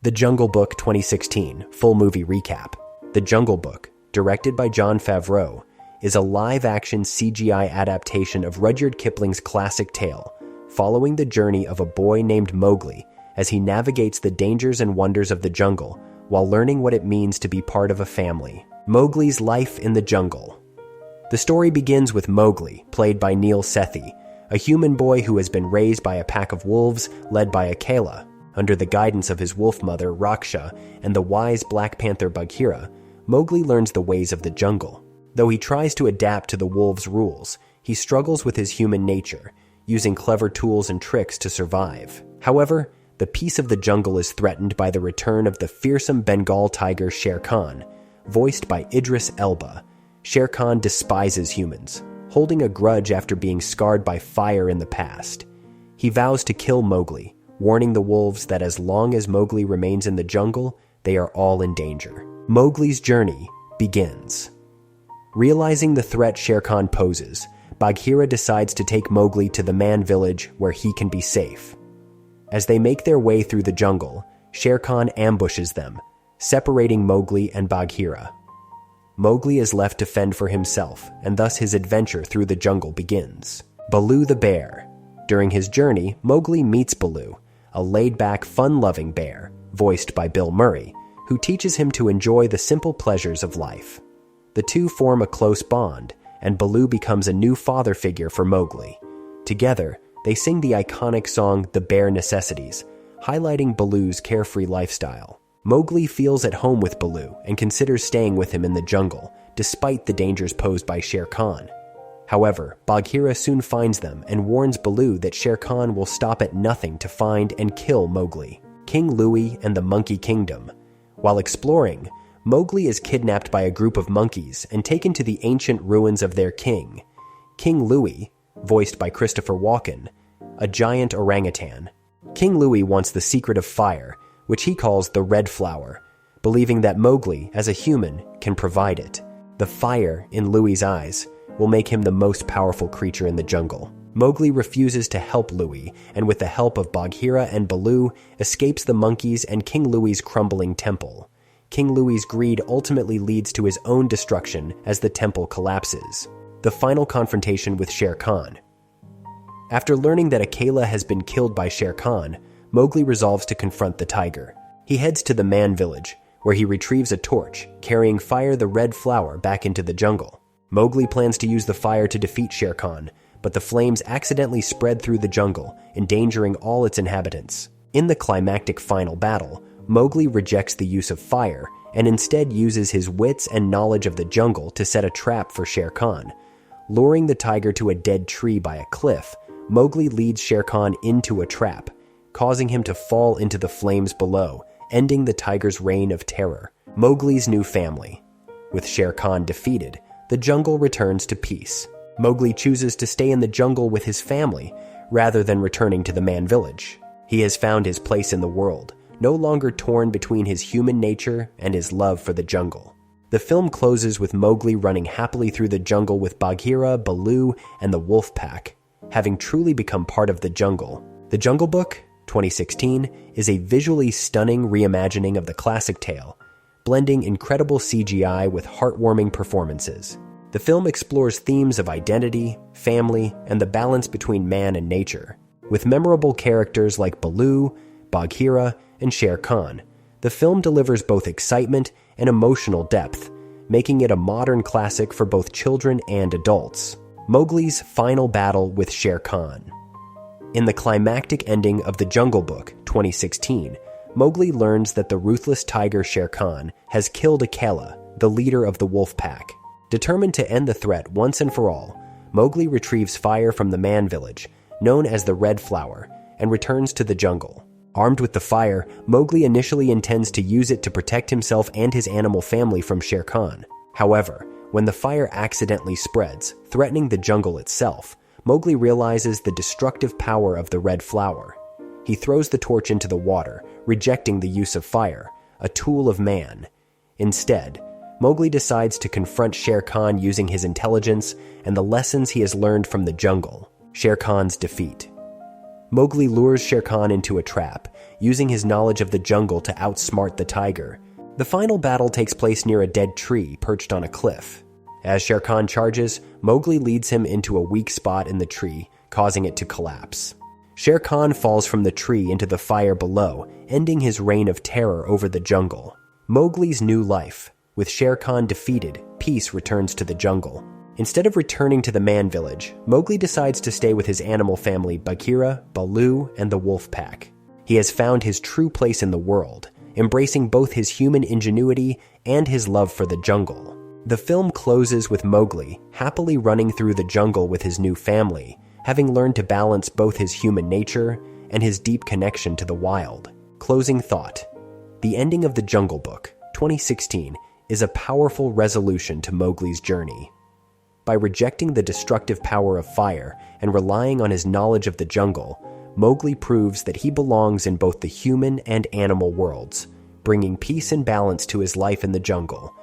The Jungle Book 2016 full movie recap. The Jungle Book, directed by Jon Favreau, is a live-action CGI adaptation of Rudyard Kipling's classic tale, following the journey of a boy named Mowgli as he navigates the dangers and wonders of the jungle while learning what it means to be part of a family. Mowgli's life in the jungle. The story begins with Mowgli, played by Neil Sethi, a human boy who has been raised by a pack of wolves led by Akela. Under the guidance of his wolf mother, Raksha, and the wise Black Panther Bagheera, Mowgli learns the ways of the jungle. Though he tries to adapt to the wolves' rules, he struggles with his human nature, using clever tools and tricks to survive. However, the peace of the jungle is threatened by the return of the fearsome Bengal tiger Shere Khan, voiced by Idris Elba. Shere Khan despises humans, holding a grudge after being scarred by fire in the past. He vows to kill Mowgli, warning the wolves that as long as Mowgli remains in the jungle, they are all in danger. Mowgli's journey begins. Realizing the threat Shere Khan poses, Bagheera decides to take Mowgli to the man village where he can be safe. As they make their way through the jungle, Shere Khan ambushes them, separating Mowgli and Bagheera. Mowgli is left to fend for himself, and thus his adventure through the jungle begins. Baloo the bear. During his journey, Mowgli meets Baloo, a laid-back, fun-loving bear, voiced by Bill Murray, who teaches him to enjoy the simple pleasures of life. The two form a close bond, and Baloo becomes a new father figure for Mowgli. Together, they sing the iconic song The Bare Necessities, highlighting Baloo's carefree lifestyle. Mowgli feels at home with Baloo and considers staying with him in the jungle, despite the dangers posed by Shere Khan. However, Bagheera soon finds them and warns Baloo that Shere Khan will stop at nothing to find and kill Mowgli. King Louie and the Monkey Kingdom. While exploring, Mowgli is kidnapped by a group of monkeys and taken to the ancient ruins of their king. King Louie, voiced by Christopher Walken, a giant orangutan. King Louie wants the secret of fire, which he calls the Red Flower, believing that Mowgli, as a human, can provide it. The fire in Louie's eyes will make him the most powerful creature in the jungle. Mowgli refuses to help Louie, and with the help of Bagheera and Baloo, escapes the monkeys and King Louie's crumbling temple. King Louie's greed ultimately leads to his own destruction as the temple collapses. The final confrontation with Shere Khan. After learning that Akela has been killed by Shere Khan, Mowgli resolves to confront the tiger. He heads to the man village, where he retrieves a torch, carrying Fire the Red Flower back into the jungle. Mowgli plans to use the fire to defeat Shere Khan, but the flames accidentally spread through the jungle, endangering all its inhabitants. In the climactic final battle, Mowgli rejects the use of fire and instead uses his wits and knowledge of the jungle to set a trap for Shere Khan. Luring the tiger to a dead tree by a cliff, Mowgli leads Shere Khan into a trap, causing him to fall into the flames below, ending the tiger's reign of terror. Mowgli's new family. With Shere Khan defeated, the jungle returns to peace. Mowgli chooses to stay in the jungle with his family, rather than returning to the man village. He has found his place in the world, no longer torn between his human nature and his love for the jungle. The film closes with Mowgli running happily through the jungle with Bagheera, Baloo, and the wolf pack, having truly become part of the jungle. The Jungle Book 2016 is a visually stunning reimagining of the classic tale, blending incredible CGI with heartwarming performances. The film explores themes of identity, family, and the balance between man and nature. With memorable characters like Baloo, Bagheera, and Shere Khan, the film delivers both excitement and emotional depth, making it a modern classic for both children and adults. Mowgli's final battle with Shere Khan. In the climactic ending of The Jungle Book 2016, Mowgli learns that the ruthless tiger Shere Khan has killed Akela, the leader of the wolf pack. Determined to end the threat once and for all, Mowgli retrieves fire from the man village, known as the Red Flower, and returns to the jungle. Armed with the fire, Mowgli initially intends to use it to protect himself and his animal family from Shere Khan. However, when the fire accidentally spreads, threatening the jungle itself, Mowgli realizes the destructive power of the Red Flower. He throws the torch into the water, rejecting the use of fire, a tool of man. Instead, Mowgli decides to confront Shere Khan using his intelligence and the lessons he has learned from the jungle. Shere Khan's defeat. Mowgli lures Shere Khan into a trap, using his knowledge of the jungle to outsmart the tiger. The final battle takes place near a dead tree perched on a cliff. As Shere Khan charges, Mowgli leads him into a weak spot in the tree, causing it to collapse. Shere Khan falls from the tree into the fire below, ending his reign of terror over the jungle. Mowgli's new life. With Shere Khan defeated, peace returns to the jungle. Instead of returning to the man village, Mowgli decides to stay with his animal family Bagheera, Baloo, and the wolf pack. He has found his true place in the world, embracing both his human ingenuity and his love for the jungle. The film closes with Mowgli happily running through the jungle with his new family, having learned to balance both his human nature and his deep connection to the wild. Closing thought. The ending of The Jungle Book, 2016, is a powerful resolution to Mowgli's journey. By rejecting the destructive power of fire and relying on his knowledge of the jungle, Mowgli proves that he belongs in both the human and animal worlds, bringing peace and balance to his life in the jungle